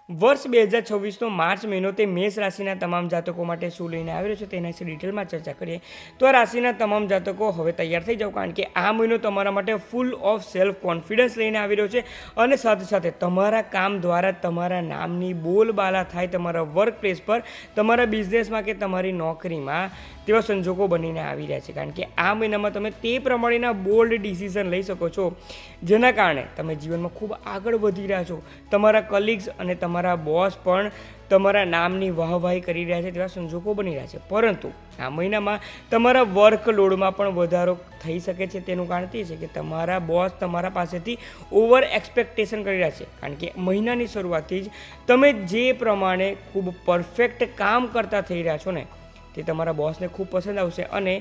વર્ષ 2026નો માર્ચ મહિનો તે મેષ રાશિના તમામ જાતકો માટે શું લઈને આવી રહ્યો છે તેના વિશે ડિટેલમાં ચર્ચા કરીએ તો આ રાશિના તમામ જાતકો હવે તૈયાર થઈ જાઓ, કારણ કે આ મહિનો તમારા માટે ફૂલ ઓફ સેલ્ફ કોન્ફિડન્સ લઈને આવી રહ્યો છે અને સાથે સાથે તમારા કામ દ્વારા તમારા નામની બોલબાલા થાય તમારા વર્ક પ્લેસ પર, તમારા બિઝનેસમાં કે તમારી નોકરીમાં તેવા સંજોગો બનીને આવી રહ્યા છે. કારણ કે આ મહિનામાં તમે તે પ્રમાણેના બોલ્ડ ડિસિઝન લઈ શકો છો જેના કારણે તમે જીવનમાં ખૂબ આગળ વધી રહ્યા છો. તમારા કલીગ્સ અને તમારા બોસ પણ તમારા નામની વાહવાહી કરી રહ્યા છે તેવા સંજોગો બની રહ્યા છે. પરંતુ આ મહિનામાં તમારા વર્કલોડમાં પણ વધારો થઈ શકે છે. તેનું કારણ તે છે કે તમારા બોસ તમારા પાસેથી ઓવર એક્સપેક્ટેશન કરી રહ્યા છે. કારણ કે મહિનાની શરૂઆતથી જ તમે જે પ્રમાણે ખૂબ પરફેક્ટ કામ કરતા થઈ રહ્યા છો ને તે તમારા બોસને ખૂબ પસંદ આવશે અને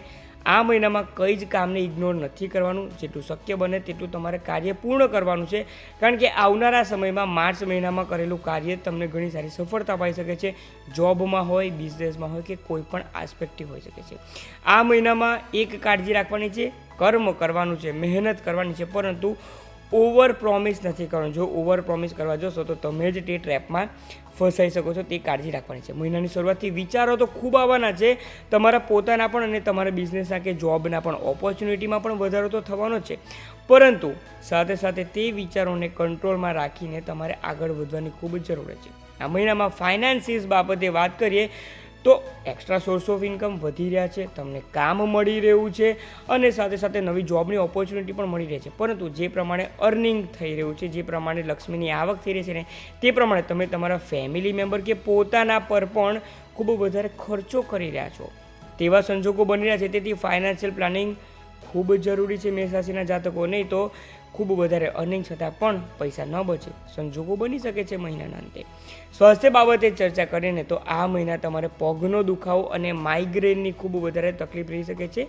આ મહિનામાં કંઈ જ કામને ઇગ્નોર નથી કરવાનું. જેટલું શક્ય બને તેટલું તમારે કાર્ય પૂર્ણ કરવાનું છે, કારણ કે આવનારા સમયમાં માર્ચ મહિનામાં કરેલું કાર્ય તમને ઘણી સારી સફળતા પાઈ શકે છે. જોબમાં હોય, બિઝનેસમાં હોય કે કોઈ પણ આસ્પેક્ટિવ હોઈ શકે છે. આ મહિનામાં એક કાળજી રાખવાની છે, કર્મ કરવાનું છે, મહેનત કરવાની છે, પરંતુ ઓવર પ્રોમિસ નથી કરવાનું. જો ઓવર પ્રોમિસ કરવા જશો તો તમે જ તે ટ્રેપમાં ફસાઈ શકો છો, તે કાળજી રાખવાની છે. મહિનાની શરૂઆતથી વિચારો તો ખૂબ આવવાના છે, તમારા પોતાના પણ અને તમારા બિઝનેસના કે જોબના પણ. ઓપોર્ચ્યુનિટીમાં પણ વધારો તો થવાનો જ છે, પરંતુ સાથે સાથે તે વિચારોને કંટ્રોલમાં રાખીને તમારે આગળ વધવાની ખૂબ જ જરૂર છે. આ મહિનામાં ફાઇનાન્સિસ બાબતે વાત કરીએ તો એક્સ્ટ્રા સોર્સ ઓફ ઇન્કમ વધી રહ્યા છે, તમને કામ મળી રહ્યું છે અને સાથે સાથે નવી જોબની ઓપોર્ચ્યુનિટી પણ મળી રહી છે. પરંતુ જે પ્રમાણે અર્નિંગ થઈ રહ્યું છે, જે પ્રમાણે લક્ષ્મીની આવક થઈ રહી છે ને તે પ્રમાણે તમે તમારા ફેમિલી મેમ્બર કે પોતાના પર પણ ખૂબ વધારે ખર્ચો કરી રહ્યા છો તેવા સંજોગો બની રહ્યા છે. તેથી ફાઇનાન્શિયલ પ્લાનિંગ ખૂબ જ જરૂરી છે મેષ રાશિના જાતકો. નહીં તો ખૂબ વધારે અર્નિંગ છતાં પણ પૈસા ન બચે સંજોગો બની શકે છે મહિનાના અંતે. સ્વાસ્થ્ય બાબતે ચર્ચા કરીને તો આ મહિના તમારે પગનો દુખાવો અને માઇગ્રેનની ખૂબ વધારે તકલીફ રહી શકે છે,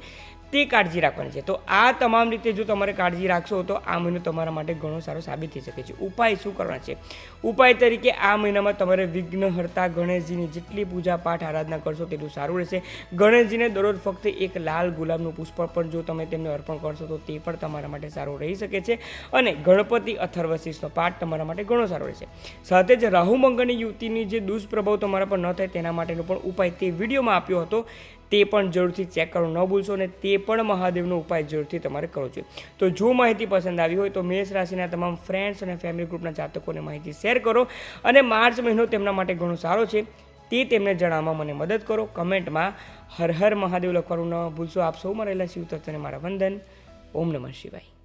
તે કાળજી રાખવાની છે. તો આ તમામ રીતે જો તમારે કાળજી રાખશો તો આ મહિનો તમારા માટે ઘણો સારો સાબિત થઈ શકે છે. ઉપાય શું કરવાના છે? ઉપાય તરીકે આ મહિનામાં તમારે વિઘ્નહર્તા ગણેશજીની જેટલી પૂજા પાઠ આરાધના કરશો તેટલું સારું રહેશે. ગણેશજીને દરરોજ ફક્ત એક લાલ ગુલાબનું પુષ્પ પણ જો તમે તેમને અર્પણ કરશો તો તે પણ તમારા માટે સારું રહી શકે છે. અને ગણપતિ અથર્વશીર્ષનો પાઠ તમારા માટે ઘણો સારો રહેશે. સાથે જ રાહુ મંગળની યુતિની જે દુષ્પ્રભાવ તમારા પર ન થાય તેના માટેનો પણ ઉપાય તે વિડીયોમાં આપ્યો હતો, તે પણ જરૂરથી ચેક કરવાનું ન ભૂલશો અને તે પણ મહાદેવનો ઉપાય જરૂરથી તમારે કરવો જોઈએ. તો જો માહિતી પસંદ આવી હોય તો મેષ રાશિના તમામ ફ્રેન્ડ્સ અને ફેમિલી ગ્રુપના જાતકોને માહિતી શેર કરો અને માર્ચ મહિનો તેમના માટે ઘણો સારો છે તે તેમને જણાવવામાં મને મદદ કરો. કમેન્ટમાં હર હર મહાદેવ લખવાનું ન ભૂલશો. આપ સૌમાં રહેલા શિવ તત્વને મારા વંદન. ઓમ નમઃ શિવાય.